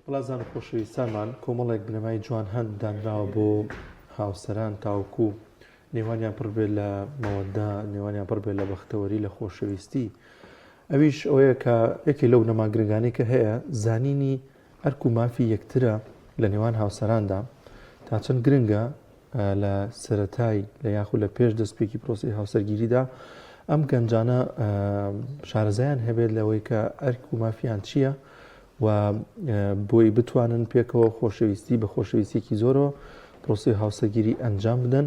بەڵازان خۆشەویستانمان کۆمەڵێک بنەمای جوان هەند دانراوە بۆ هاوسەران تاوکو نێوانیان پڕ بێت لە مەوەدا، نێوانیان پڕ بێت لە بەختەوەری لە خۆشەویستی. ئەویش ئەوەیە کە یەکی لەو نەماگرنگانەی کە هەیە زانینی ئەرک و مافی یەکترە لە نێوان هاوسەراندا تا چەند گرنگە لە سەرەتای لە یاخود لە پێش دەستپێکی پرۆسی هاوسەرگیریدا ئەم گەنجانە شارەزایان هەبێت لەوەی کە ئەرک و مافیان چییە و بۆی بتوانن پێکەوە خۆشەویستی بە خۆشەویستێکی زۆرەوە پرۆسی هاوسەرگیری ئەنجام بدەن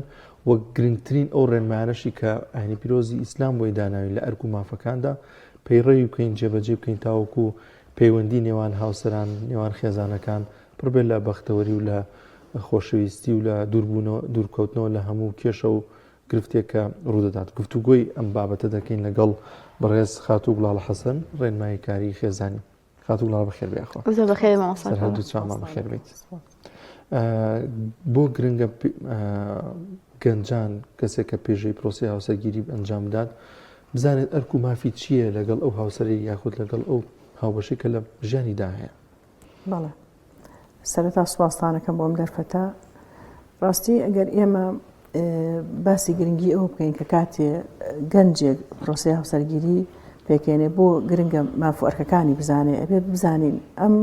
وەک گرنگترین ئەو ڕێنمایانەشی کە ئاینی پیرۆزی ئیسلام بۆی داناوی لە ئەرک و مافەکاندا پەیڕەوی بکەین، جێبەجێ بکەین تاوەکو پەیوەندی نێوان هاوسەران نێوان خێزانەکان پڕ بێت لە بەختەوەری و لە خۆشەویستی و لە دوورکەوتنەوە لە هەموو کێشە و گرفتێک کە ڕوودەدات. گفتوگۆی ئەم بابەتە دەکەین لەگەڵ بەڕێز خاتوو گوڵاڵ حەسەن ڕێنمایی کاری خێزانی. خاتوو گوڵاڵ بەخێر بێخوا. سەرهەردوو چامان بەخێر بیت. بۆ گرنگە گەنجان کەسێک کە پێشەی پرۆسی هاوسەرگیری ئەنجام بدات بزانێت ئەرک و مافی چییە لەگەڵ ئەو هاوسەری یاخود لەگەڵ ئەو هاوبەشی کە لە ژیانیدا هەیە. بەڵێ سەرەتا سوپاسدانەکەم بۆم دەرفەتە. ڕاستی ئەگەر ئێمە باسی گرنگی ئەوە بکەین کە کاتێ گەنجێک پرۆسی هاوسەرگیری پێکێنێ بۆ گرنگە ماف و ئەرکەکانی بزانێ ئەبێ بزانین ئەم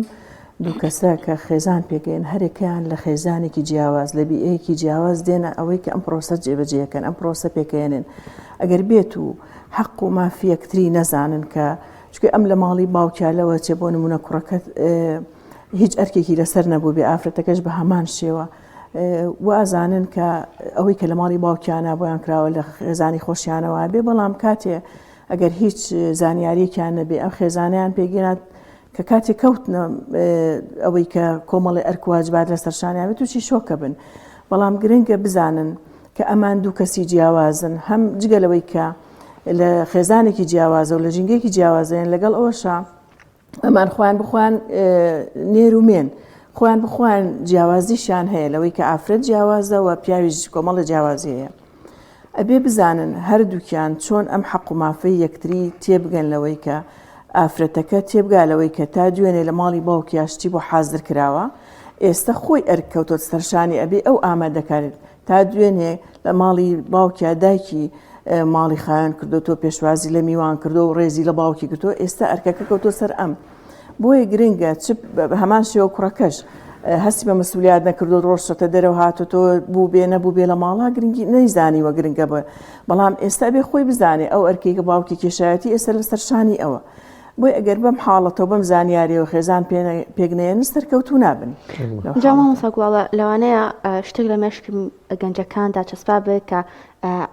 دوو کەسە کە خێزان پێکەین هەرێکیان لە خێزانێکی جیاواز لە بیئەیەکی جیاواز دێنە ئەوەی کە ئەم پرۆسە جێبەجێەکەن ئەم پرۆسە پێکەێنن. ئەگەر بێت و حەق و مافی یەکتری نەزانن کە چکە ئەم لە ماڵی باوکیالەوە چێ بۆ نمونە کوڕەکەت هیچ ئەرکێکی لەسەر نەبوو بێ ئافرەتەکەش بە هەمان شێوە وازانن کە ئەوەی کە لە ماڵی باوکیانە بۆیان کراوە لە خێزانی خۆشیانەوە بێ، بەڵام کاتێ ئەگەر هیچ زانیاریەکیان نەبێ ئەم خێزانیان پێگەێنات کە کاتێک کەوتنە ئەوەی کە کۆمەڵی ئەرک و واجبات لەسەرشانیان بێت تووشی شۆکە بن. بەڵام گرنگە بزانن کە ئەمان دوو کەسی جیاوازن، هەم جگەلەوەی کە لە خێزانێکی جیاوازە و لە ژینگەیەکی جیاوازەیان لەگەڵ ئەوەشە ئەمان خۆیان بخوان نێرومێن خۆیان بخوان جیاوازیشان هەیە لەوەی کە ئافرەت جیاوازە و پیاویش کۆمەڵە جیاوازی هەیە. ئەبێ بزانن هەردووکیان چۆن ئەم حەق و مافەی یەکتری تێبگەن لەوەی کە ئافرەتەکە تێبگا لەوەی کە تا دوێنێ لە ماڵی باوکیاشتی بۆ حازر کراوە ئێستا خۆی ئەرکەوتۆ سەرشانی ئەبێ ئەو ئامادەکارێت تا دوێنێ لە ماڵی باوکیا دایکی ماڵی خایان کردو تۆ پێشوازی لە میوان کردو و ڕێزی لە باوکی کردو ئێستا ئەرکەکە کەوتۆ سەر ئەم بۆیە گرنگە هەمان شێوە کوڕەکەش هەستی بە مەسئولیت نەکردو ڕۆژتە دەرەوە هاتۆ بوو بێ نەبوو بێ لە ماڵا گرنگی نەیزانیوە گرنگە بە بەڵام ئێستا بێ خۆی بزانێ ئەو ئەرکێکە باوکی کێشایەتی ئێستا لە سەرشانی ئەوە. بۆی ئەگەر بەم حاڵەتەوە بەم زانیاریەوە خێزان پێگنێن سەرکەوتوو نابن. جاما مەساگوڵاڵە لەوانەیە شتێک لە مێشکم گەنجەکاندا چەسپا بێت کە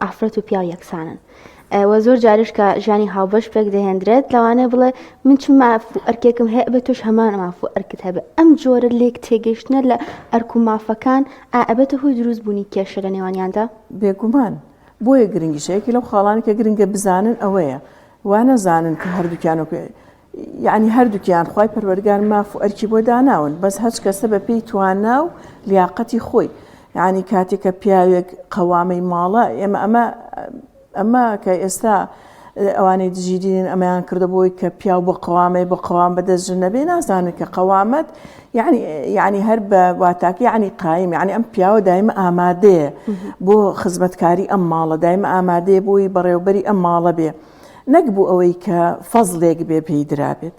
ئافرەت و پیاو یەکسانن و زۆر جاریش کە ژیانی هاوبەش پێک دەهێنرێت لەوانەیە بڵێ من چ مافو ئەرکێکم هەیە بێت تۆش هەمان مافو ئەرکت هەبێ. ئەم جۆرە لێک تێگەیشتنە لە ئەرک و مافەکان ئەبێتە هۆی دروست بوونی کێشە لە نێوانیاندا بێگومان. بۆیە گرنگیشەیەکی لەو خاڵانی کە گرنگە بزانن ئەوەیە وانە زانن کە هەردووکیانەوە یعنی هەردووکیان خی پەروەردگار ماف و ئەرکی بۆ داناون بەس هەچ کەسە بە پێی توانا و لیاقەتی خۆی. یعنی کاتێککە پیاوێک قەوامەی ماڵە ئەمە کە ئێستا ئەوانەی دژیدین ئەمەیان کردە بۆی کە پیاو بۆ قەوامەی بۆ قەوام بەدەستژن نەبێ نازانن کە قەوامەت یعنی هەر بە واتاکە یعنی قایم یعنی ئەم پیاوە دایمە ئامادەیە بۆ خزمەتکاری ئەم ماڵە دایمە ئامادەیە بۆی بەڕێوبەری ئەم ماڵە بێ نەک بوو ئەوەی کە فەزلێک بێ پێی درابێت.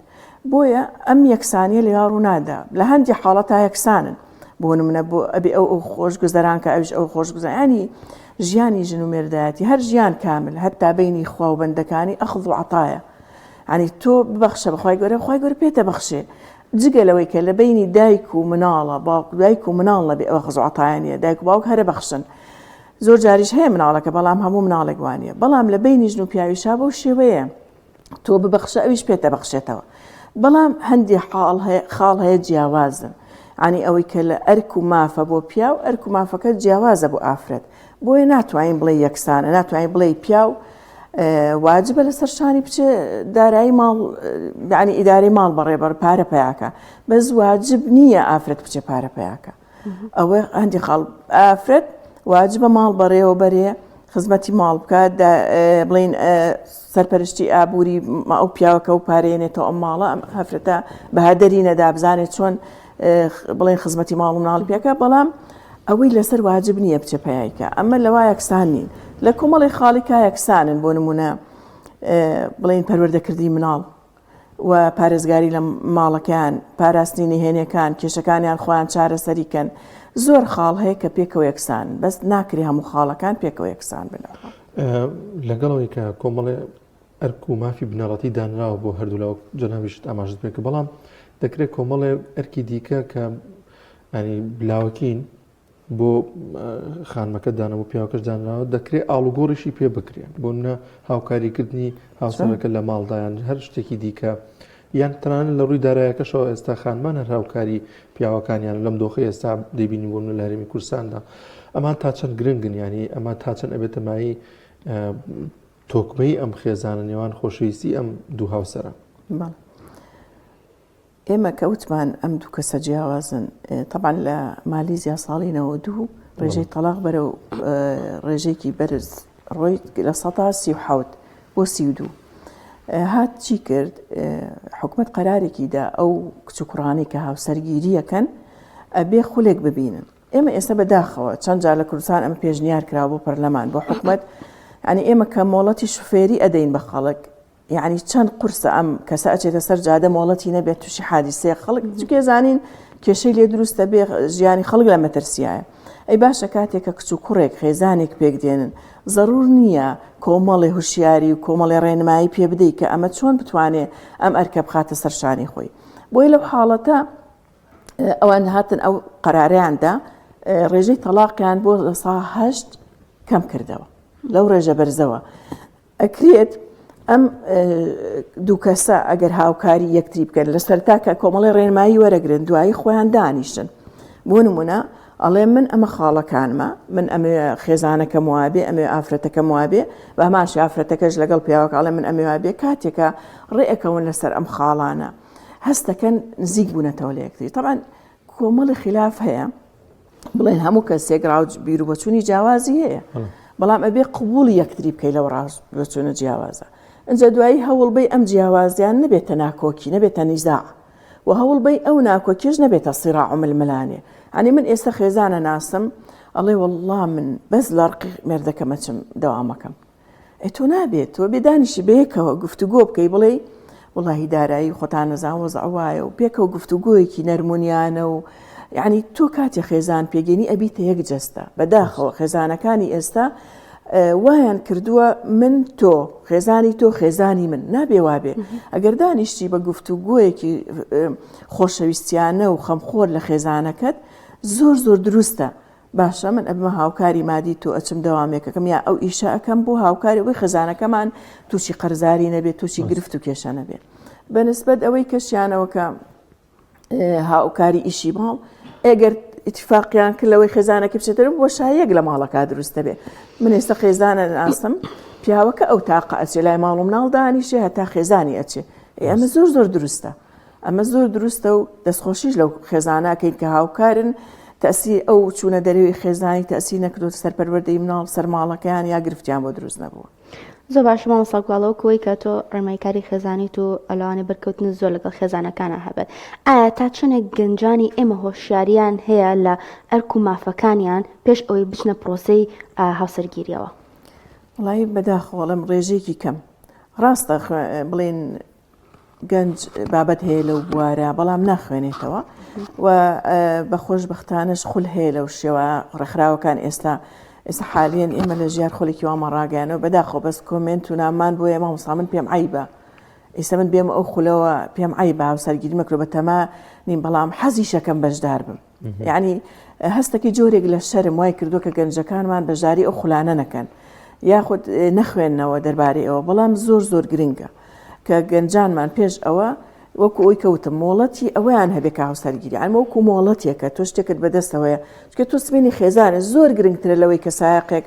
بۆیە ئەم یەکسانیە لە یاڕوو نادا لە هەندی حاڵەتا یەکسانن بۆ نمونە بۆ ئەبێ ئەو خۆشگوزەران کە ئەوش ئەو خۆشگوزەرانی ژیانی ژن و مێردایەتی هەر ژیان کامل هەتا بینی خوا و بەندەکانی ئەخذ و عەتایە. ینی تۆ ببەخشە بەخوای گەورە خی گەورە پێتە بەخشێ جگەلەوەی کە لە بینی دایک و مناڵە دایک و مناڵ لەبێ ئەوە خەز و عەتایانە دایک و باوک هەرە بەخشن. زۆر جاریش هەیە مناڵەکە بەڵام هەموو مناڵێک وانە بەڵام لە بینی ژن و پیاویشا بەو شێوەیە تۆ ببەخشە ئەویش پێتە بەخشێتەوە. بەڵام هەندی خاڵ هەیە جیاوازن ینی ئەوەی کە لە ئەرک و مافە بۆ پیاو ئەرک و مافەکە جیاوازە بۆ ئافرەت. بۆیە ناتوانین بڵێ یەکسانە ناتوانین بڵێ پیاو واجبە لە سەرشانی بچێ دارایی ماڵ ینی ئیداری ماڵ بەڕێبەر پارە پیاکە بەس واجب نییە ئافرەت بچێ پارە پیاکە. ئەوە هەندی خاڵ ئافرەت واجبە ماڵ بەڕێوە بەرێ خزمەتی ماڵ بکات بڵین سەرپەرشتی ئابووری ئەو پیاوەکە و پارێنێتەوە ئەم ماڵە ئەم هەفرەتە بەهادەری نەدا بزانێت چۆن بڵێن خزمەتی ماڵ و مناڵ پێکە بەڵام ئەوەی لەسەر واجب نییە بچە پایکە ئەمە لەوا یەکسان نین لە کۆمەڵی خاڵێکا یەکسانن بۆ نمونە بڵێن پەروەردەکردی مناڵ و پارێزگاری لە ماڵەکان پاراستنی نهێنیەکان کێشەکانیان خۆیان چارەسەریکەن زۆر خاڵ هەیە کە پێکەوە یەکسان بەس ناکری هەموو خاڵەکان پێکەوە یەکسان بن لەگەڵەوەی کە کۆمەڵێ ئەرک و مافی بنەڕەتی دانراوە بۆ هەردوو لەو جەنابیشت ئاماژت پێکە بەڵام دەکرێت کۆمەڵێ ئەرکی دیکە کە ینی بلاوەکین بۆ خانمەکە دانەوە پیاوەکەش دانراوە دەکرێت ئاڵوگۆڕیشی پێ بکرێن بۆ منە هاوکاریکردنی هاوسەرەکە لە ماڵدایان هەر شتێکی دیکە یان تەنانە لە ڕووی دارایەکەشەوە ئێستا خانمان هەر هاوکاری پیاوەکانیان لەم دۆخی ئێستا دەبینی بۆ لە هەرێمی کوردستاندا ئەمان تا چەند گرنگن ینی ئەمە تا چەند ئەبێتە مایی تۆکمەی ئەم خێزانە نێوان خۆشەویستی ئەم دوو هاوسەرە ئێمە کەوتمان ئەم دوو کەسە جیاوازن طبعا لە مالیزیا ساڵی 92 ڕێژەی تەلاق بەرەو ڕێژێکی بەرز ڕۆی لە 1970 بۆ 32 هات چی کرد حکومت قەرارێکیدا ئەو کچوکڕانی کە هاوسەرگیریەکەن ئەبێ خولێک ببینن ئێمە ئێستا بەداخەوە چەند جار لە کوردستان ئەمە پێشنیار کرا بۆ پەرلەمان بۆ حکومت ینی ئێمە کە مۆڵەتی شوفێری ئەدەین بە خەڵک یعنی چەند قورسە ئەم کەسە ئەچێتە سەر جادە مۆڵەتی نەبێت تووشی حادیسەیە خەڵک چکێ زانین کێشەی لێ دروستە بێ ژیانی خەڵک لە مەترسیایە ئەی باشە کاتێکە کچ و کوڕێک خێزانێک پێک دێنن ضرور نییە کۆمەڵی هوشیاری و کۆمەڵی ڕێنمایی پێ بدەیت کە ئەمە چۆن بتوانێت ئەم ئەرکە بخاتە سەرشانی خۆی بۆی لەو حاڵەتە ئەوان هاتن ئەو قەراریاندا ڕێژەی تەلاقیان بۆ لە سا 8 کەم کردەوە لەو ڕێژە بەرزەوە ئەکرێت ئەم دوو کەسە ئەگەر هاوکاری یەکتری بکەن لە سەرتا کە کۆمەڵی ڕێنمایی وەرەگرن دوایی خۆیان دانیشتن بۆ نمونە ئەڵێ من ئەمە خاڵەکانمە من ئەمێ خێزانەکەم وابێ ئەمێ ئافرەتەکەم وابێ بە هەماشی ئافرەتەکەش لەگەڵ پیاوەکەڵێ من ئەمێ وابێ کاتێکە ڕێئەکەون لەسەر ئەم خاڵانە هەستەکەن نزیک بوونەتەوە لە یەکتری طبعا کۆمەڵی خلاف هەیە بڵێن هەموو کەسێک ڕاو بیر و بەچوونی جیاوازی هەیە بەڵام ئەبێ قبوڵی یەکتری بکەی لەو ڕاست بچوونە جیاوازە ئەجا دوایی هەوڵ بەی ئەم جیاوازیان نەبێتە ناکۆکی نەبێتە نیزاع و هەوڵ بەی ئەو ناکۆکیش نەبێتە سیراع و ململانێ ینی من ئێستا خێزانە ناسم ئەڵێ وەڵڵا من بەس لە ڕقی مێردەکەمە چم دەوامەکەم تۆ نابێت تۆ بێدانیشی بەیەکەوە گفتوگۆ بکەی بڵێ وڵی دارایی خۆتان نەزان وەزع وایە و پێکەوە گفتوگۆیەکی نەرمونیانە و یعنی تۆ کاتی خێزان پێگەنی ئەبیتە یەک جەستە بەداخەوە خێزانەکانی ئێستا وایان کردووە من تۆ خێزانی تۆ خێزانی من نابێ وابێ ئەگەر دانیشتی بە گفتوگۆیەکی خۆشەویستیانە و خەمخۆر لە خێزانەکەت زۆر زۆر دروستە باشە من ئەبمە هاوکاری مادی تۆ ئەچم دەوامێکەکەم یا ئەو ئیشە ئەەکەم بۆ هاوکاری ئەوەی خێزانەکەمان تووشی قەرزاری نەبێت تووشی گرفت و کێشە نەبێت بەنسبەت ئەوەی کەشیانەوەکە هاوکاری ئیشی ماڵ ئەگەر اتفاقیان کرد لەوەی خێزانەکە بچێتەوە بۆ شایەک لە ماڵەکە دروستە بێ من ئێستا خێزانە ناسم پیاوەکە ئەو تاقە ئەچێ لای ماڵ و مناڵ دانیشێ هەتا خێزانی ئەچێ ئەمە زۆر زۆر دروستە ئەمە زۆر دروستە و دەستخۆشیش لەو خێزانەکەین کە هاوکارن تەسی ئەو چوونە دەرەوەی خێزانی تەسی نەکردوتە سەرپەروەردەی مناڵ سەرماڵەکەیان یا گرفتیان بۆ دروست نەبووە زۆر باش ماڵ ساڵگوڵەوە کۆی کە تۆ ڕێمایکاری خێزانیت و ئەلوانێ بەرکەوتن زۆر لەگەڵ خێزانەکانە هەبێت ئایا تا چنێک گەنجانی ئێمە هۆشیاریان هەیە لە ئەرک و مافەکانیان پێش ئەوەی بچنە پرۆسەی هاوسەرگیریەوە وڵی بەداخەوەڵم ڕێژێکی کەم ڕاستە بڵێن گەنج بابەت هەیە لەو بوارە بەڵام ناخوێنێتەوە و بەخۆشبەختانش خول هەیە لەو شێوە ڕێکخراوەکان ئێستا حالیان ئێمە لە ژیار خۆڵێکی وامان ڕاگەیانەوە بەداخۆ بەس کۆمنت و نامان بۆ ئێمە وسا من پێم عیبە ئێستا من بێمە ئەو خولەوە پێم عیبە هاوسەرگیری مەکرۆ بە تەما نیم بەڵام حەزیشەکەم بەشدار بم یعنی هەستێکی جۆرێک لە شەرم وای کردو کە گەنجەکانمان بەژاری ئەو خولانە نەکەن یاخود نەخوێننەوە دەربارەی ئەوە بەڵام زۆر زۆر گرنگە کە گەنجانمان پێش ئەوە وەکو ئەوی کەوتم مۆڵەتی ئەویان هەبێ کە هاوسەرگیری ئەمە وەکو مۆڵەتێکە تۆ شتێکت بەدەستەوەیە چکە تۆ سبینی خێزانە زۆر گرنگترە لەوەی کە سایقێک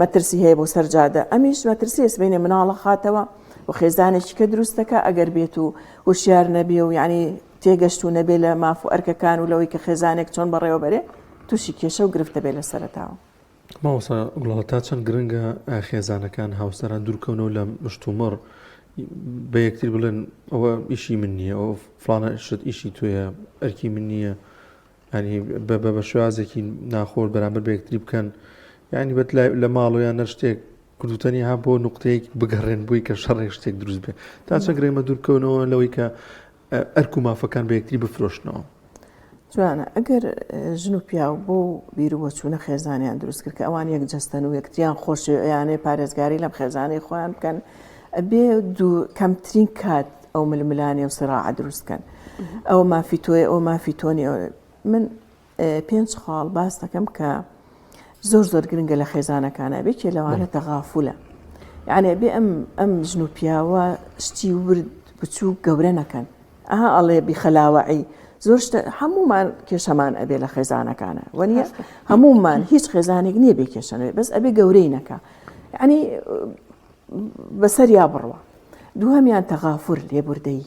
مەترسی هەیە بۆ سەرجادە ئەمیش مەترسی سبینێ مناڵە خاتەوە و خێزانێکی کە دروستەکە ئەگەر بێت و هوشیار نەبێ و یعنی تێگەشت و نەبێ لە ماف و ئەرکەکان و لەوەی کە خێزانێک چۆن بەڕێوە بەرێ تووشی کێشە و گرفتە بێ لە سەرەتاوە ماوەسا گوڵاڵ تا چەند گرنگە خێزانەکان هاوسەران دوورکەونەوە لە مشتومڕ بە یەکتر بڵێن ئەوە ئیشی من نییە ئەو فلانە شت ئیشی توێە ئەرکی من نییە ینی بە شوازێکی ناخۆر بەرامبەر بە یەکتری بکەن ینی بەت لە ماڵۆیان نەر شتێک کردوتەنی ها بۆ نقطەیەک بگەڕێن بووی کە شەڕێک شتێک دروست بێ تا چەگرێمە دوورکەونەوە لەوەی کە ئەرک و مافەکان بە یەکتری بفرۆشنەوە. جوانە ئەگەر ژن و پیاو بۆ بیرروە چوونە خێزانیان دروست کرد کە ئەوان یەک جەستن و یەکتریان خۆشییانێ پارێزگاری لەم خێزانەی خۆیان بکەن بێ دوو کەمترین کات ئەو ململانێ و سراعە دروستکەن ئەو مافی تۆی ئەو مافی تۆنی من 5 خاڵ باس دەکەم کە زۆر گرنگە لە خێزانەکانە بێکێ لەوانە تەغافولە یعنی بێ ئەم ژن و پیاوە شتی ورد بچوو گەورە نەکەن ئەها ئەڵێ بیخەلاوەعی زۆر هەمومان کێشەمان ئەبێ لە خێزانەکانە وەنیە هەمومان هیچ خێزانێک نییە بێ کێشەنوێ بەس ئەبێ گەورەی نەکە یعنی بەسەریا بڕوە دووهەمیان تەغافور لێبوردەیی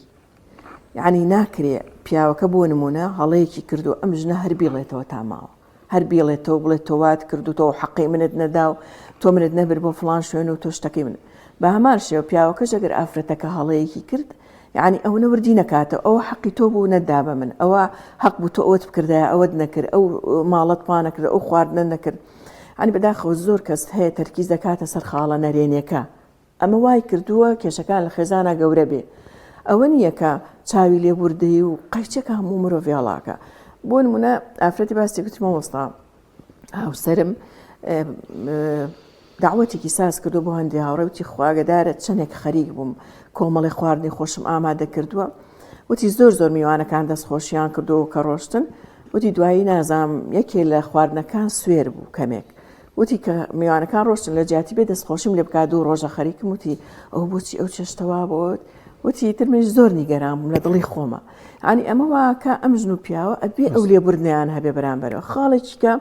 یعنی ناکرێ پیاوەکە بۆ نمونە هەڵەیەکی کردو ئەم ژنە هەر بیڵێتەوە تاماوە هەر بیڵێتەوە بڵێت تۆوات کردو تۆ حەقی منت نەدا و تۆ منت نەبر بۆ فلان شوێن و تۆ شتەکەی من بە هەمان شێوە پیاوەکەش ئەگەر ئافرەتەکە هەڵەیەکی کرد یعنی ئەو نەوردی نەکاتە ئەو حەقی تۆ بوو نەدا بە من ئەوە حەق بوو تۆ ئەوت بکردایە ئەوەت نەکرد ئەو ماڵەت پا نەکرد ئەو خواردنە نەکرد ینی بەداخەوە زۆر کەس هەیە تەرکیز دەکاتە سەر خاڵە نەرێنیەکە ئەمە وای کردووە کێشەکان لە خێزانە گەورە بێ ئەوە نییە کە چاوی لێبوردەی و قەیچێکە هەموو مرۆڤیاڵاکە بۆ نمونە ئافرەتی باسی گوتمە وەستا هاوسەرم داوەتێکی ساز کردو بۆ هەندی هاوڕێوتی خواگەدارە چەندێک خەریک بووم کۆمەڵی خواردنی خۆشم ئامادە کردووە وتی زۆر میوانەکان دەستخۆشیان کردو کە ڕۆشتن وتی دوایی نازام یەکێ لە خواردنەکان سوێر بوو کەمێک وتی کە میوانەکان ڕۆشتن لە جیاتی بێ دەستخۆشیم لێ بکات و ڕۆژە خەریکم وتی ئەو بۆچی ئەو چێشتەوا بۆت وتی ترمێش زۆر نیگەران بووم لە دڵی خۆمە ینی ئەمە واکە ئەم ژن و پیاوە ئەبێ ئەو لێبوردنیان هەبێ بەرامبەرەوە خاڵێکی کە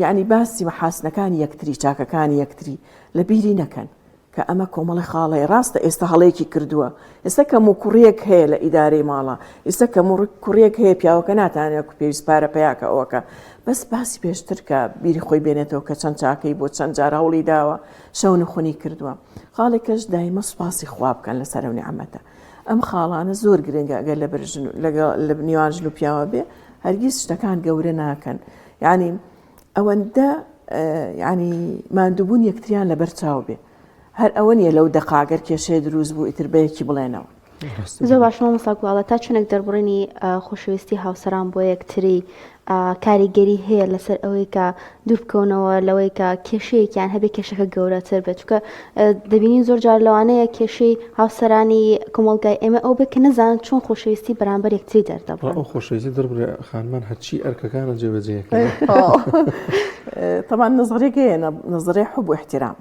یعنی باسی مەحاسنەکانی یەکتری چاکەکانی یەکتری لە بیری نەکەن کە ئەمە کۆمەڵی خاڵی ڕاستە ئێستا هەڵەیەکی کردووە ئێستا کەم و کوڕیەک هەیە لە ئیدارەی ماڵە ئێستا کەم و کوڕیەک هەیە پیاوەکە ناتانێت و پێویست پارە پیاکە ئەوەکە بەس باسی پێشتر کە بیری خۆی بێنێتەوە کە چەند چاکەی بۆ چەند جار هەوڵی داوە شەو نخۆنی کردووە خاڵێکەش دایمە سوپاسی خوا بکەن لەسەر ئەو نیعەمەتە ئەم خاڵانە زۆر گرنگە ئەگەر لە نێوان ژن و پیاوە بێ هەرگیز شتەکان گەورە ناکەن یعنی ئەوەندە ینی ماندووبوون یەکتریان لەبەر چاو بێ هەر ئەوە نیە لەو دەقاگەر کێشەیە دروست بوو ئیتر بەیەکی بڵێنەوە زۆر باشەوە مەساگوڵە تا چونێک دەربڕینی خۆشەویستی هاوسەران بۆ یەکتری کاریگەری هەیە لەسەر ئەوەی کە دوور بکەونەوە لەوەی کە کێشەیەکیان هەبێ کێشەکە گەورەتر بێت چونکە دەبینین زۆر جار لەوانەیە کێشەی هاوسەرانی کۆمەڵگای ئێمە ئەو بێ کە نەزانن چۆن خۆشەویستی بەرامبەر یەکتری دەردەبڕن ئەو خۆشەویستی دەربڕێ خانمان هەرچی ئەرکەکانە جێبەجێەکە طبعا نظرێک هەیە نظرێ حب و احترام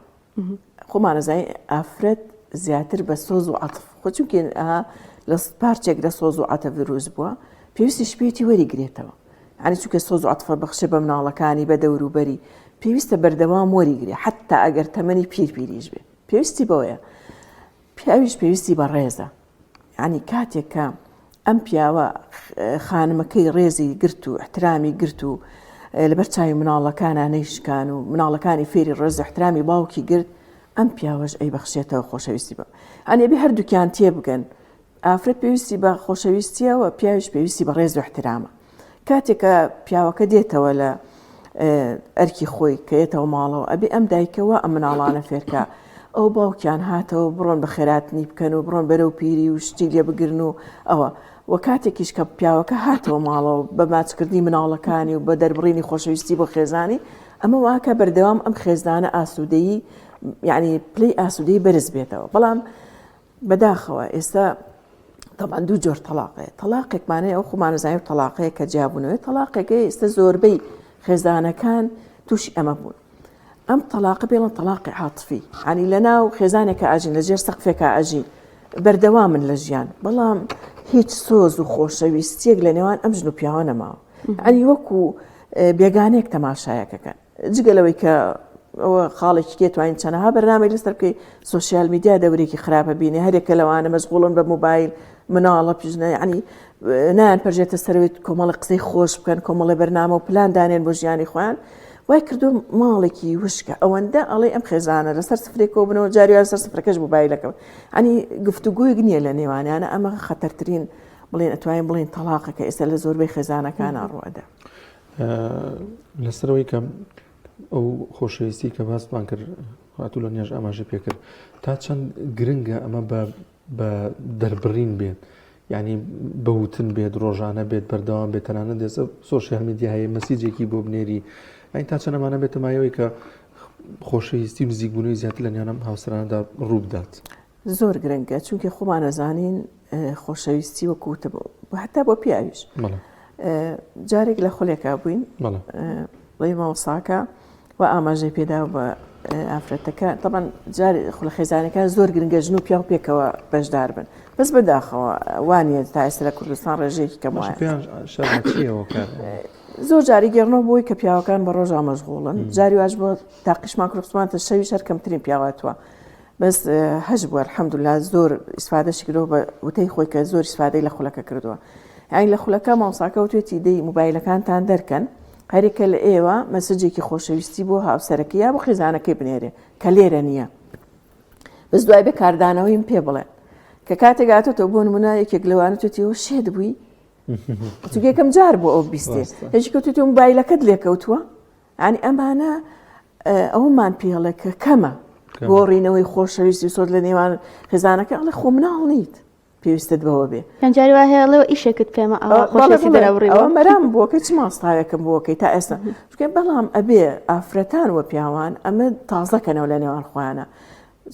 خۆمانەزای ئافرەت زیاتر بە سۆز و عەتف خۆ چونکە لە پارچێک لە سۆز و عەتف دروست بووە پێویستی شپێتی وەریگرێتەوە ینی چونکە سۆز و عەتفە بەخشە بە مناڵەکانی بە دەوروبەری پێویستە بەردەوام وەریگرێ حتا ئەگەر تەمەنی پیریش بێ پێویستی بەوەیە پیاویش پێویستی بە ڕێزە ینی کاتێک کە ئەم پیاوە خانمەکەی ڕێزی گرت و احترامی گرت و لەبەر چاوی مناڵەکانە نەیشکان و مناڵەکانی فێری ڕێز و احترامی باوکی گرت ئەم پیاوەش ئەی بەخشێتەوە خۆشەویستی بە ئەنێ بێ هەردووکیان تێ بگەن ئافرەت پێویستی بە خۆشەویستیەوە پیاویش پێویستی بە ڕێز و احترامە کاتێکە پیاوەکە دێتەوە لە ئەرکی خۆی کە یێتەوە ماڵەوە ئەبێ ئەم دایکەوە ئەم مناڵانە فێرکە ئەو باوکیان هاتەوە بڕۆن بە خێراتنی بکەن و بڕۆن بەرەو پیری و شتی لێ بگرن و ئەوە و کاتێکیش کە پیاوەکە هاتەوە ماڵەوە بە ماچکردنی مناڵەکانی و بە دەربڕینی خۆشەویستی بۆ خێزانی ئەمە واکە بەردەوام ئەم خێزانە ئاسوودەیی یعنی پلەی ئاسوودەی بەرز بێتەوە بەڵام بەداخەوە ئێستا طبعا دوو جۆر تەلاقەیە تەلاقێکمانەیە ئەو خۆمانەزانانی تەلاقەیە کە جیابوونەوەی تەلاقێکەکە ئێستا زۆربەی خێزانەکان تووشی ئەمە بوون ئەم تەلاقە بێڵن تەلاقی عاتفی ینی لەناو خێزانێکە ئاژین لەژێر سەقفێکە ئاژین بەردەوامن لە ژیان بەڵام هیچ سۆز و خۆشەویستیەک لە نێوان ئەم ژن و پیاوە نەماوە ینی وەکو بێگانەیەک تەماشایەکەکەن جگەلەوەی کە ئەوە خاڵێکی کێتوانین چەنەها بەرنامەی لەسەر بکەی سۆسیال میدیا دەورێکی خراپە بینێ هەرێکە لەوانە مەشغوڵن بە موبایل مناڵە پیژنە ینی نان پەرژێتە سەروێت کۆمەڵی قسەی خۆش بکەن کۆمەڵی بەرنامە و پلان دانێن بۆ ژیانی خۆیان وای کردو ماڵێکی وشکە ئەوەندە ئەڵێ ئەم خێزانە لەسەر سفرێکەوە بنەوە جاریان سەر سفرەکەش موبایلەکەەوە ئەنی گفتوگویەک نییە لە نێوانیانە ئەمە خەتەرترین بڵێن ئەتوانین بڵێن تەلاقەکە ئێستا لە زۆربەی خێزانەکان ڕوەدا لەسەرەوەی کەم ئەو خۆشەویستی کە باسمان کرد هاتوو لە نیاژ ئاماژە پێکرد تا چەند گرنگە ئەمە بە دەربڕین بێت یعنی بەوتن بێت ڕۆژانە بێت بەردەوام بێت تەنانە دێسە سۆشیال میدیا هەیە مەسیجێکی بۆ بنێری ئەین تا چەند ئەمانە بێتە مایەوەی کە خۆشەویستی و نزیکبوونەوەی زیاتر لە نێوانم هاوسەرانەدا ڕوو بدات زۆر گرنگە چونکە خۆمان نەزانین خۆشەویستی وەکوتە هەتا بۆ پیاویش جارێک لە خولێکا بووین بڵێ ماوەساکە و ئاماژەی پێدا بە ئافرەتەکە طبعا جاری خولە خێزانەکان زۆر گرنگە ژن و پیا و پێکەوە بەشدار بن بەس بەداخەوە وانە تا ئێستا لە کوردستان ڕێژەیەکی کەم وایە زۆر جاری گەڕنەوە بۆی کە پیاوەکان بە ڕۆژ ئامەژغوڵن جاری واش بۆ تاقیشمان کوردستانتە شەوی شەر کەمترین پیاواتوە بەس هەش بووە الحەمدوللا زۆر ئیسفادەشی کردەوە بە وتەی خۆی کە زۆر ئیسفادەی لە خولەکە کردووە یعنی لە خولەکە مامۆساکە وتوێتی دەی موبایلەکانتان دەرکەن هەرێکە لە ئێوە مەسەجێکی خۆشەویستی بۆ هاوسەرەکە یا بۆ خێزانەکەی بنێرێ کە لێرە نییە بەس دوای بێ کاردانەوەیم پێ بڵێن کە کاتێک هاتۆتەوە بۆ نمونە یەکێک لەوانە توێتیەوە شێت بووی یەکەم جار بۆ ئەو بیستێ هێچی کەوتوێتی موبایلەکەت لێکەوتووە ینی ئەمانە ئەومان پێڵێ کە کەمە گۆڕینەوەی خۆشەویستی سۆت لە نێوان خێزانەکە ئەڵێ خۆ مناڵ نیت پێویستت بەوە بێ جاری وا هەیەڵەوە ئیشێکت پێمە ئەوە مەرام بووکە چ ماستاوێکم بۆکەی تا ئێستا چکە بەڵام ئەبێ ئافرەتان وە پیاوان ئەمە تازەکەنەوە لە نێوان خۆیانە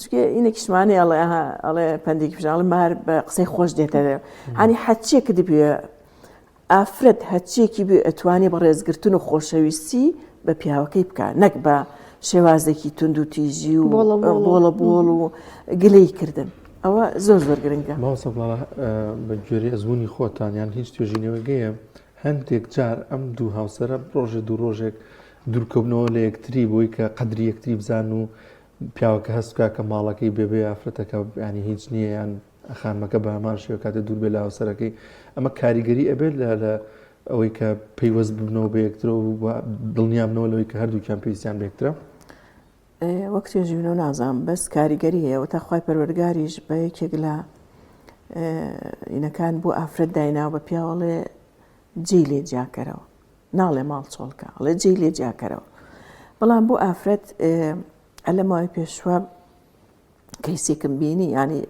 چکە ئینێکیشمانەی ئەڵێ پندێکی پیشڵ مار بە قسەی خۆش دێتە ینی حەچێکت بێ ئافرەت هەچێکی بێ ئەتوانێ بە ڕێزگرتن و خۆشەویستی بە پیاوەکەی بکە نەک بە شێوازێکی تونند و تیژی و بۆڵە بۆڵ و گلەی کردن ئەوە زۆر زۆر گرنگە باوسە بە گوێری ئەزمموی خۆتانیان هیچ توێژینەوەگەیە هەندێک جار ئەم دوو هاوسرە ڕۆژێ دوو ڕۆژێک دوورکەونەوە لە یەکتری بۆی کە قەدری یەکتری بزان و پیاوەکە هەستکە کە ماڵەکەی بێبێ ئافرەتەکە ینی هیچ نییە یان ئەخانمەکە بە هەمان شێوە کاتە دوور بێ لە هاوسەرەکەی ئەمە کاریگەری ئەبێت لە ئەوەی کە پەیوەست ببنەوە بە یەکترەوە و دڵنیابنەوە لەوەی کە هەردووکیان پێویستیان بە یەکترە وەک توێژینەوە نازانم بەس کاریگەری هەیە تا خی پەروەردگاریش بە یەکێک لە ئینەکان بۆ ئافرەت دایناو بە پیاوەڵێ جێی لێ جیاکەرەوە ناڵێ ماڵ چۆڵکە ئەڵێ جێی لێ جیاکەرەوە بەڵام بۆ ئافرەت ئەلە ماوەی پێشوە کەیسێکم بینی ینی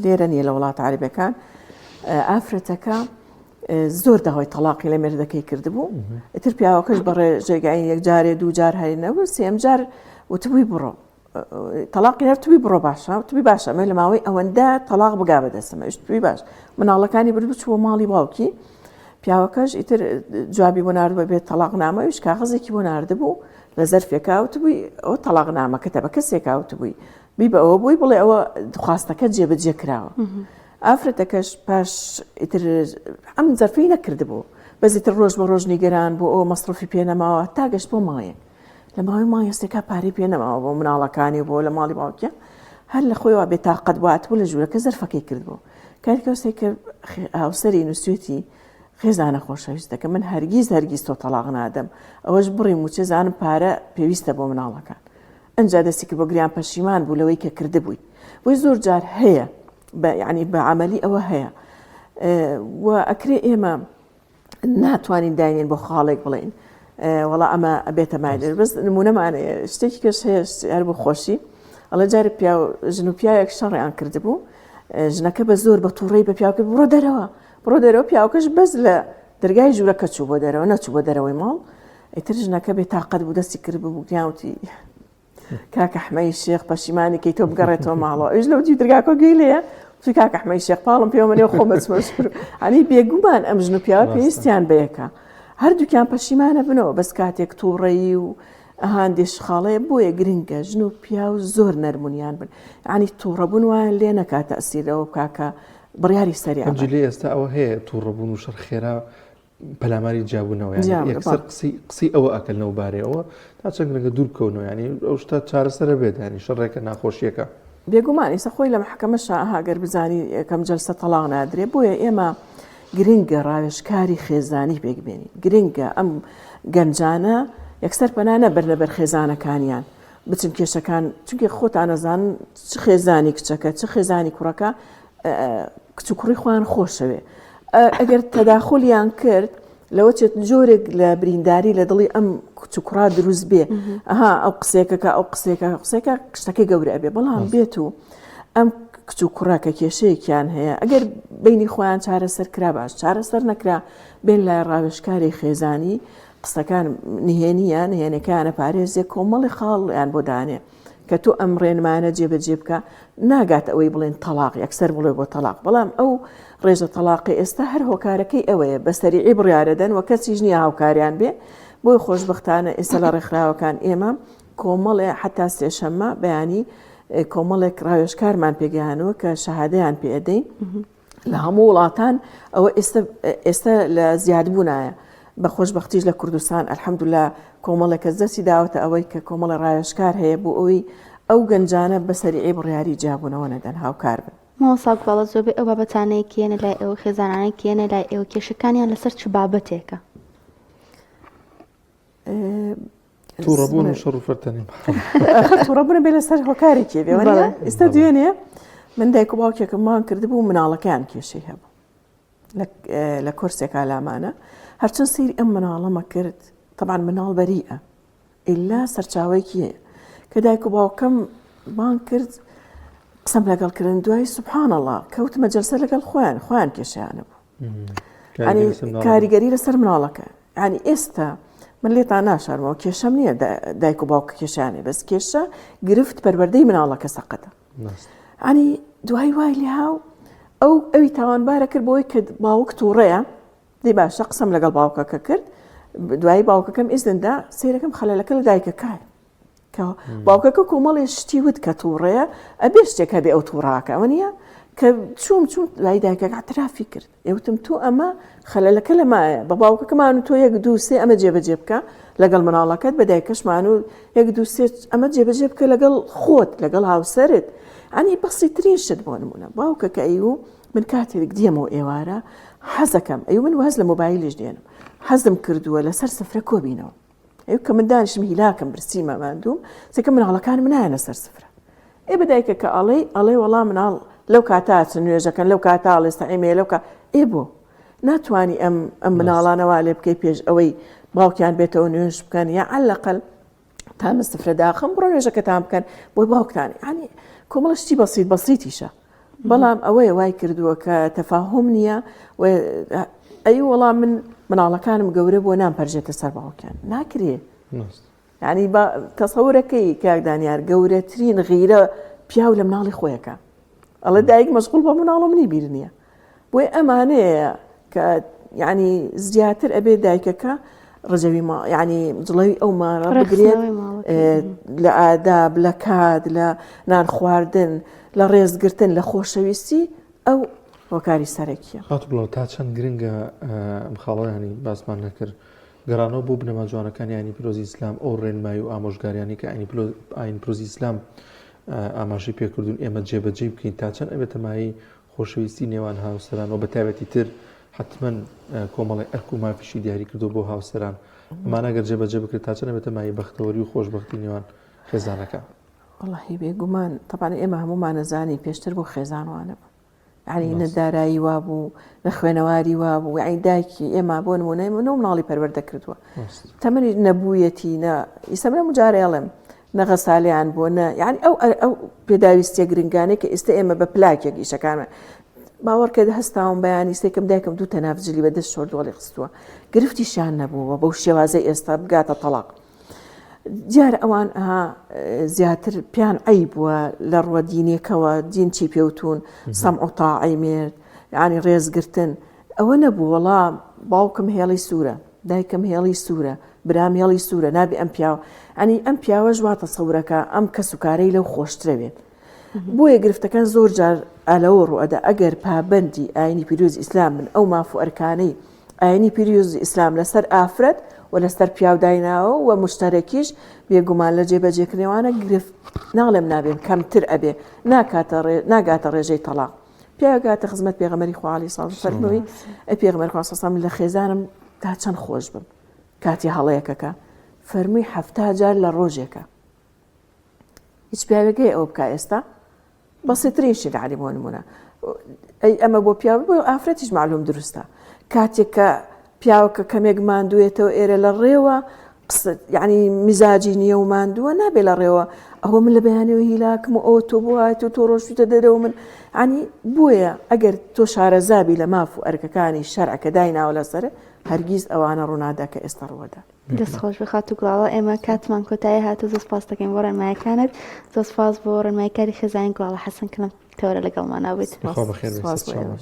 لێرە نیە لە وڵات عەرەبیەکان ئافرەتەکە زۆر داوای تەلاقی لە مێردەکەی کردبوو ئیتر پیاوەکەش بەڕێ ژێگای یەک جارێ دوو جار هەرینەوە سێم جار وتبووی بڕۆ تەلاقی نەرتووی بڕۆ باشە توی باشە ئەمە لە ماوەی ئەوەندە تەلاق بگا بەدەستەمە توی باش مناڵەکانی بردو چوە ماڵی باوکی پیاوەکەش ئیتر جوابی بۆ ناردووە بێت تەلاق نامەویش کاغەزێکی بۆ ناردبوو لە زەرفێکا وتبووی ئەوە تەلاق نامەکەتە بە کەسێکا وتبووی بی بە ئەوە بووی بڵێ ئەوە خواستەکە جێبەجێ کراوە ئافرەتەکەش پاش ئیتر ئەم زەرفەی نەکردبوو بەزیتر ڕۆژ بە ڕۆژ نیگەران بۆ ئەو مەسرۆفی پێنەماوە تا گەشت بۆ مایەک لە ماوەی مایەستێکا پارەی پێنەماوە بۆ مناڵەکانی بۆ لە ماڵی باوکە هەر لە خۆیەوە بێتاقەت بواتبوو لە ژوورەکە زەرفەکەی کردبوو کاتێک کە هاوسەری نووسێتی خێزانە خۆشەویستەکە من هەرگیز تۆ تەلاق نادەم ئەوەش بڕی موچە زانم پارە پێویستە بۆ مناڵەکان ئەنجا دەستی کرد بۆ گریان پەشیمان بوو لەوەی کە کردبووی بۆی زۆر جار هەیە ینی بە عملی ئەوە هەیە و ئەکرێ ئێمە ناتوانین داینین بۆ خاڵێک بڵێن وەڵا ئەمە ئەبێتە مایلێر بەس نمونەمانەیە شتێکی کەس هەیە هەر بۆ خۆشی ئەڵە جارێک ژن و پیاوێک شەڕیان کردبوو ژنەکە بە زۆر بە تووڕێی بە پیاوەکە بڕۆ دەرەوە پیاوەکەش بەس لە دەرگای ژوورەکە چوو بۆ دەرەوە نەچوو بۆ دەرەوەی ماڵ ئیتر ژنەکە بێتاقەت بوو دەستی کرد بوو گیاوتی کاکە حمەی شێخ پەشیمانی کەی تۆ بگەڕێتەوە ماڵەوە ئەوش لەو دی دەرگاکۆ گەی لێیە توی کاکە حمەی شێخ پاڵم پێوەمەنێ خۆمەچمەشکر ئەنی بێگومان ئەم ژن و پیاوە پێویستیان بەیەکە هەردووکیان پەشیمانە بنەوە بەس کاتێک تووڕەیی و ئەهاندێش خاڵەیە بۆیە گرنگە ژن و پیاو زۆر نەرمونیان بن ینی تووڕەبوون وایە لێ نەکاتە ئەسیرەوە کاکە بڕیاری سەریع ئەنجلی ئێستا ئەوە هەیە تووڕەبوون و شەڕ خێرا پەلاماری جیابوونەوە یەکسەر قسەی ئەوە ئەکەلنەوە بارەیەوە تا چەند لەگە دوورکەونەوە ینی ئەو شتە چارەسەرە بێت ینی شەڕێکە ناخۆشیەکە بێگومان ئێستا خۆی لە محکەمەشە ئاگەر بزانی یەکەم جەلسە تەلاق نادرێ بۆیە ئێمە گرنگە ڕاوێژکاری خێزانی پێکبێنی گرنگە ئەم گەنجانە یەکسەر پەنا نەبەر لەبەر خێزانەکانیان بچن کێشەکان چونکە خۆتان نەزانن چ خێزانی کچەکە چ خێزانی کوڕەکە کچ و کوڕی خۆیان خۆشەوێ ئەگەر تەداخۆلیان کرد لەوە چێت جۆرێک لە برینداری لە دڵی ئەم کچ و کوڕا دروست بێ ئەها ئەو قسێکەکە ئەو قسێکە شتەکەی گەورە ئەبێ بەڵام بێت و ئەم کچ و کوڕا کە کێشەیەکیان هەیە ئەگەر بینی خۆیان چارەسەر کرا باش چارەسەر نەکرا بێن لای ڕاوێژکاری خێزانی قسەکان نهێنیان نهێنەکانە پارێزێک کۆمەڵی خاڵیان بۆ دانێ کە تۆ ئەم ڕێنمانە جێبەجێ بکە ناگات ئەوەی بڵێن تەلاق یەکسەر بڵێ بۆ تەلاق بەڵام ئەو ڕێژە تەلاقی ئێستا هەر هۆکارەکەی ئەوەیە بە سەریعی بڕیارەدەن وە کەسیش نییە هاوکاریان بێ بۆی خۆشبەختانە ئێستا لە ڕێکخراوەکان ئێمە کۆمەڵێ حتا سێشەممە بەیانی کۆمەڵێک ڕاوێژکارمان پێگەیانەوە کە شەهادەیان پێدەین لە هەموو وڵاتان ئەوە ئێستا لە زیادبوونایە بە خۆشبەختیش لە کوردستان ئەلحەمدولیلا کۆمەڵێک کەس دەستی داوەتە ئەوەی کە کۆمەڵی ڕاوێژکار هەیە بۆ ئەوەی ئەو گەنجانە بەسەریعی بڕیاری جیابوونەوە نەدەن هاوکار بن مۆساگوڵە زۆربەی ئەو بابەتانەی کێنە لای ئەوە خێزانانەی کێنە لای ئێوە کێشەکانیان لەسەر چ بابەتێکە تووڕەبوون و شەڕ و فەرتەنیم تووڕەبوون بێ لەسەر هۆکاری کێوێ ئێستا دوێنێ من دایک و باوکێکمان کردبوو مناڵەکان کێشەی هەبوو لە کورسێک ئالامانە هەرچەند سیری ئەم مناڵەمە کرد طبعا مناڵ بەریئە ئیلا سەرچاوەیەکیە کە دایک و باوکەم بان کرد قسەم لەگەڵکردن دوای سوبحان الله کەوتمە جەلسە لەگەڵ خۆیان کێشیانە بوو کاریگەری لەسەر مناڵەکە ینی ئێستا من لێتان ناشارمەوە کێشەم نییە دایک و باوکە کێشیانێ بەس کێشە گرفت پەروەردەی مناڵەکە سەقەتە ینی دوای وای لێ هاو ئەوی تاوانبارە کرد بۆی کە باوک تووڕەیە دەی باشە قسەم لەگەڵ باوکەکە کرد دوای باوکەکەم ئیزندا سیرەکەم خەلەلەکە لە دایکەکە کە باوکەکە کۆمەڵێ شتی وت کە تووڕەیە ئەبێ شتێک هەبێ ئەو تووڕاکە ئەوە نییە کە چوم لای دایکەکە اعترافی کرد ئێوتم تۆ ئەمە خەلەلەکە لەمایە بە باوکەکەمان و تۆ یەک دوو سێ ئەمە جێبەجێ بکە لەگەڵ مناڵەکەت بە دایکەشمان و یەک دوو سێ ئەمە جێبەجێ بکە لەگەڵ خۆت لەگەڵ هاوسەرت ینی بەسیترین شت بۆ نمونە باوکەکە ئەیوو من کاتێک دیەمەوە ئێوارە حەزەکەم ئەو من واز لە مۆبایلیش دێنم حەزم کردووە لەسەر سفرە کۆبینەوە ئەو کە من دانیشم هیلاکەم برسیمە ماندوم سێکە مناڵەکان منایەنە سەر سفرە ئێ بەدایکە کە ئەڵێ وەڵام مناڵ لەو کاتاچ نوێژەکەن لەو کاتا ئەڵێستا ئێمێ لەو ئێ بۆ ناتوانی ئەم مناڵانەوە لێ بکەی پێش ئەوەی باوکیان بێتەوە نوێژ بکەن یا عەلەقەل تامە سفرە داخم بڕۆ نوێژەکەتان بکەن بۆی باوکتانی ینی کۆمەڵشتی بەسیتیشە بەڵام ئەوەیە وای کردووە کە تەفاهم نییە ئەی وەڵام من مناڵەکانم گەورە بۆ نامپەرژێتە سەر باوکیان ناکرێ ینی تەسەورەکەی کاکدانیار گەورەترین غیرە پیاو لە مناڵی خۆیەکە ئەڵێ دایک مەشغوڵ بە مناڵە منی بیر نییە بۆی ئەمانەیە کە ینی زیاتر ئەبێ دایکەکە ڕجەوی ینی جڵەوی ئەو مارە بگرێت لە ئاداب لە کات لە نان خواردن لە ڕێزگرتن لە خۆشەویستی ئەو هۆکاری سەرەکیە هات بڵەوە تا چەند گرنگە خاڵەیانی باسمان نەکرد گەڕانەوە بۆ بنەما جوانەکانی ئاینی پیرۆزی ئیسلام ئەو ڕێنمایی و ئامۆژگاریانی کە ئاین پیرۆزی ئیسلام ئاماژەی پێکردوون ئێمە جێبەجێ بکەین تا چەند ئەبێتە مایی خۆشەویستی نێوان هاوسەرانەوە بە تایبەتی تر حتمما کۆمەڵی ئەرک و مافیشی دیاری کردو بۆ هاوسەران ئەمانە ئەگەر جێبەجێ بکرێت تا چەند ئەبێتە مایی بەختەوەری و خۆشبەختی نێوان خێزانەکە وەڵاهی بێگومان تەبان ئێمە هەمومان نەزانی پێشتر بۆ خێزانوانە بوو ینی نەدارایی وابوو نە خوێنەواری وابوو یعنی دایکی ئێمە بۆ نمونە منە مناڵی پەروەردە کردووە تەمەنی نەبوویەتی ئیستا منە مجارێڵم نەغەسالیان بۆ یعنی ئەو پێداویستیە گرنگانەی کە ئێستا ئێمە بە پلاکێک ئیشەکانمە باوەڕکە هەستاوم بەیانی سێکم دایکم دوو تەنافجلی بەدەست شۆردووەڵی خستووە گرفتیشان نەبووە بەو شێوازەی ئێستا بگاتە تەلاق دیارە ئەوان زیاتر پیان عەیب بووە لە ڕوە دینێکەوە دین چی پێوتون سەمع و تاعی مرد یعنی ڕێزگرتن ئەوە نەبوو وەڵام باوکم هێڵی سوورە دایکم هێڵی سوورە برام هێڵی سوورە نابێ ئەم پیاوە ئەنی ئەم پیاوە ژواتە سەورەکە ئەم کەس و کارەی لەو خۆشترەوێت بۆیە گرفتەکان زۆر جار ئەلەوە ڕوئەدا ئەگەر پابەندی ئاینی پیرۆزی ئیسلام من ئەو ماف و ئەرکانەی ئاینی پیرۆزی ئیسلام لەسەر ئافرەت و لەسەر پیاودایناوە و مشتەرەکیش بێگومان لە جێبەجێکردنەوەوانە گرفت ناڵێم نابێن کەمتر ئەبێ ناگاتە ڕێژەی تەلاق پیاگاتە خزمەت پێغەمبەری خوا عەلەیهی سەڵام فەرمووی ئەی پێغەمبەر خوا سەڵام لە خێزانم تا چەند خۆش بم کاتی هەڵەیەکەکە فەرمووی 7 جار لە ڕۆژێکە هیچ پیاوێکی ئەوە بکە ئێستا بەسیترین شیعری بۆ نمونە ئەمە بۆ پیاوە بۆ ئافرەتیش معلوم دروستە کاتێک کە پیاوەکە کەمێک ماندوێتەوە ئێرە لە ڕێوە یعنی میزاجی نییە و ماندووە نابێ لە ڕێوە ئەوە من لە بەیانەوە هیلاکم و ئەوە تۆ بوایەت و تۆ ڕۆژتە دەرەوە من ینی بۆیە ئەگەر تۆ شارەزابی لە ماف و ئەرکەکانی شەرعکە دایناوە لەسەر هەرگیز ئەوانە ڕوونادا کە ئێستا ڕوەدا دەستخۆش بخات و گوڵاڵە ئێمە کاتمان کۆتایی هاتە زۆر سپاس دەکەین بۆ ڕێنمایەکانت زۆر سپاس بۆ ڕێنماییکاری خێزانی گوڵاڵە حەسەن کەم تەورە لەگەڵمان ناوێت خوا بەخێر بێت.